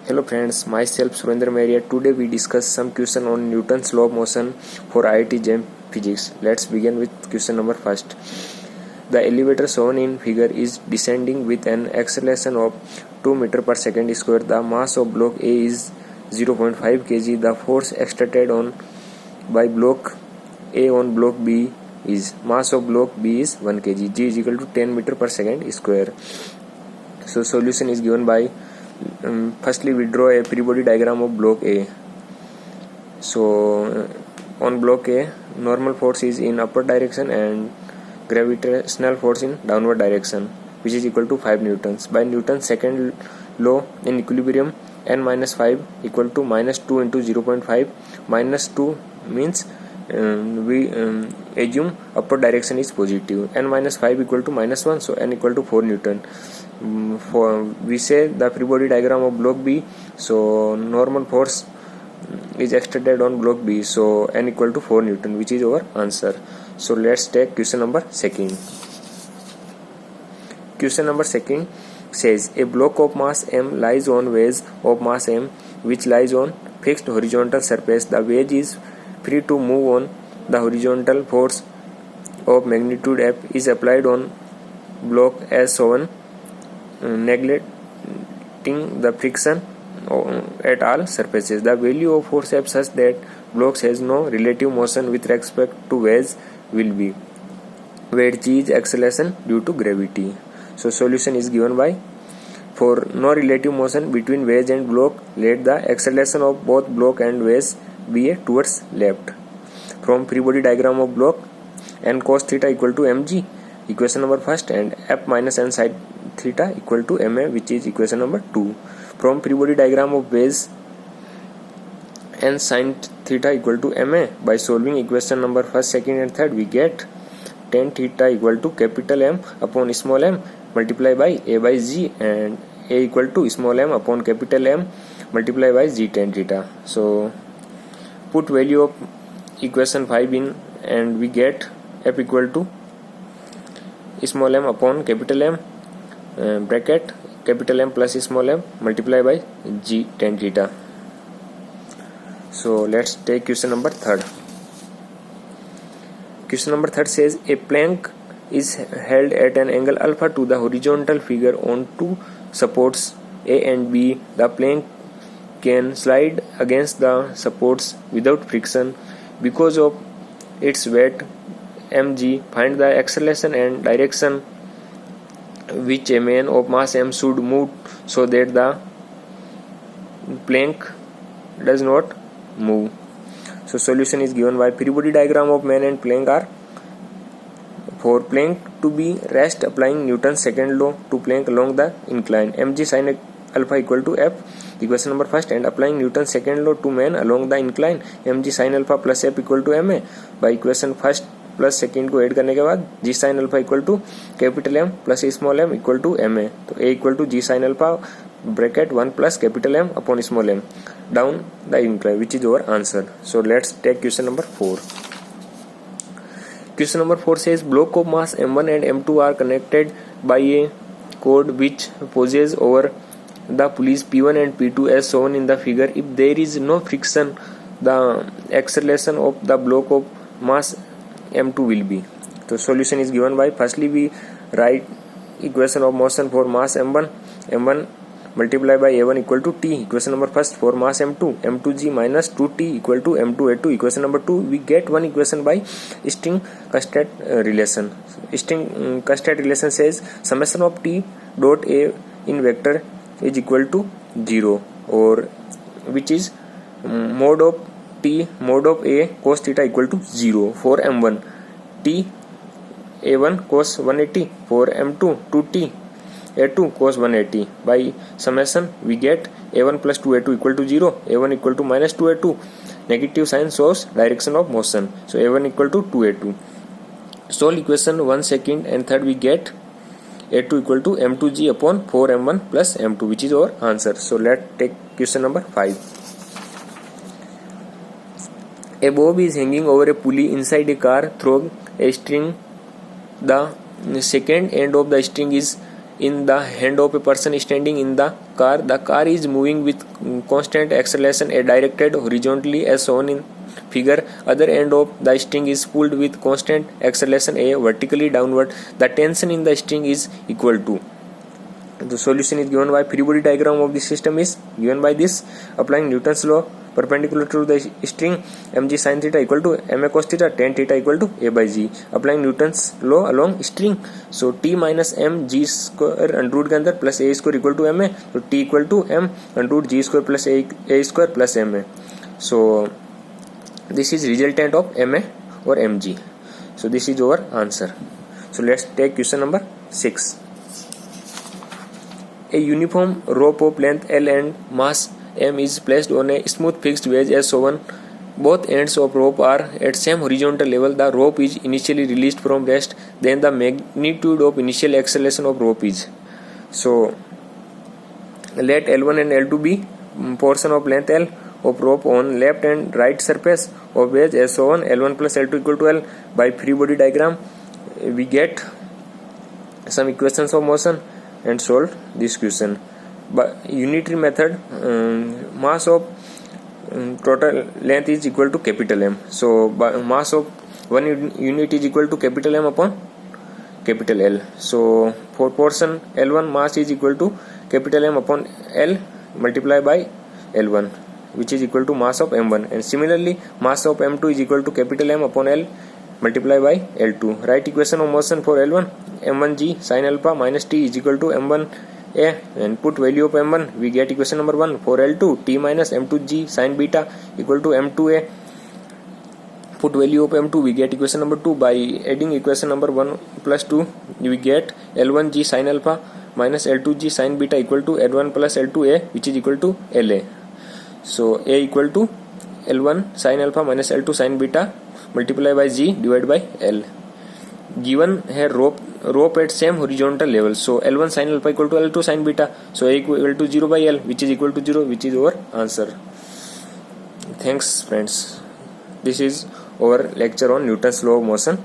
Hello friends, myself Surendra Maria. Today we discuss some question on Newton's law of motion for IIT JEM Physics. Let's begin with question number first. The elevator shown in figure is descending with an acceleration of 2 meter per second square. The mass of block A is 0.5 kg. The force exerted on by block A on block B is mass of block B is 1 kg. G is equal to 10 meter per second square. So solution is given by firstly we draw a free body diagram of block A. So on block A, normal force is in upward direction and gravitational force in downward direction, which is equal to 5 newtons. By Newton's second law, in equilibrium n minus 5 equal to minus 2 into 0.5. Minus 2 means we assume upward direction is positive. N minus 5 equal to minus 1, so n equal to 4 newton. We say the free body diagram of block B, so normal force is exerted on block B, so n equal to 4 newton, which is our answer. So let's take question number second. Question number second says a block of mass m lies on wedge of mass m which lies on fixed horizontal surface. The wedge is free to move on. The horizontal force of magnitude F is applied on block as shown, neglecting the friction at all surfaces. The value of force F such that blocks has no relative motion with respect to wedge will be where G is acceleration due to gravity. So solution is given by, for no relative motion between wedge and block, let the acceleration of both block and wedge be towards left. From free body diagram of block, n cos theta equal to mg, equation number first, and f minus n sine theta equal to ma, which is equation number 2. From free body diagram of wedge, n sine theta equal to ma, by solving equation number first, second and third, we get tan theta equal to capital M upon small m multiplied by a by g, and a equal to small m upon capital M multiplied by g tan theta. So put value of equation 5 in and we get f equal to small m upon capital M bracket capital M plus small m multiplied by g tan theta. So let's take question number third. Question number third says a plank is held at an angle alpha to the horizontal figure on two supports A and B. The plank can slide against the supports without friction because of its weight mg. Find the acceleration and direction which a man of mass m should move so that the plank does not move. So solution is given by free body diagram of man and plank are, for plank to be rest, applying Newton's second law to plank along the incline, mg sin alpha equal to f, equation number first, and applying Newton's second law to man along the incline, mg sin alpha plus f equal to ma. by equation first plus second को add करने के बाद g sine alpha equal to capital M plus small m equal to m a, तो a equal to g sine alpha bracket 1 plus capital M upon small m down the incline, which is our answer. So let's take question number 4. Question number 4 says block of mass m1 and m2 are connected by a cord which passes over the pulleys p1 and p2 as shown in the figure. If there is no friction, the acceleration of the block of mass m2 will be. So solution is given by, firstly we write equation of motion for mass m1 multiplied by a1 equal to t, equation number first. For mass m2, m2g minus 2t equal to m2a2, equation number 2. We get one equation by string constant relation. String constant relation says summation of t dot a in vector is equal to 0, or which is mod of t mod of a cos theta equal to 0. For m1, t a1 cos 180, for m2 2t a2 cos 180. By summation we get a1 plus 2a2 equal to 0, a1 equal to minus 2a2. Negative sign shows direction of motion, so a1 equal to 2a2. Solve equation 1 second and third, we get a2 equal to m2g upon 4m1 plus m2, which is our answer. So let's take question number 5. A bob is hanging over a pulley inside a car through a string. The second end of the string is in the hand of a person standing in the car. The car is moving with constant acceleration directed horizontally as shown in figure. Other end of the string is pulled with constant acceleration vertically downward. The tension in the string is equal to. The solution is given by free body diagram of the system is given by this. Applying Newton's law, perpendicular to the string, mg sin theta equal to ma cos theta, tan theta equal to a by g. Applying Newton's law along string, so t minus m g square under root के अंदर plus a square equal to ma, so t equal to m under root g square plus a square plus ma. So this is resultant of ma or mg. So this is our answer. So let's take question number 6. A uniform rope of length L and mass M is placed on a smooth fixed wedge as shown. Both ends of rope are at same horizontal level. The rope is initially released from rest. Then the magnitude of initial acceleration of rope is. So let L1 and L2 be portion of length L of rope on left and right surface of wedge as shown. L1 plus L2 equal to L. By free body diagram we get some equations of motion and solve this question. But unitary method, mass of total length is equal to capital M. So mass of one unit is equal to capital M upon capital L. So for portion L1 mass is equal to capital M upon L multiplied by L1, which is equal to mass of M1. And similarly mass of M2 is equal to capital M upon L multiplied by L2. Write equation of motion for L1. M1g sin alpha minus t is equal to M1a, and put value of M1, we get equation number 1. For L2, t minus M2g sin beta equal to M2a. Put value of M2, we get equation number 2. By adding equation number 1 plus 2, we get L1g sin alpha minus L2g sin beta equal to L1 plus L2a, which is equal to LA. So A equal to L1 sin alpha minus L2 sin beta multiplied by g divided by L. Given here rope at same horizontal level, so L1 sin alpha equal to L2 sin beta, so A equal to 0 by L, which is equal to 0, which is our answer. Thanks friends. This is our lecture on Newton's law of motion.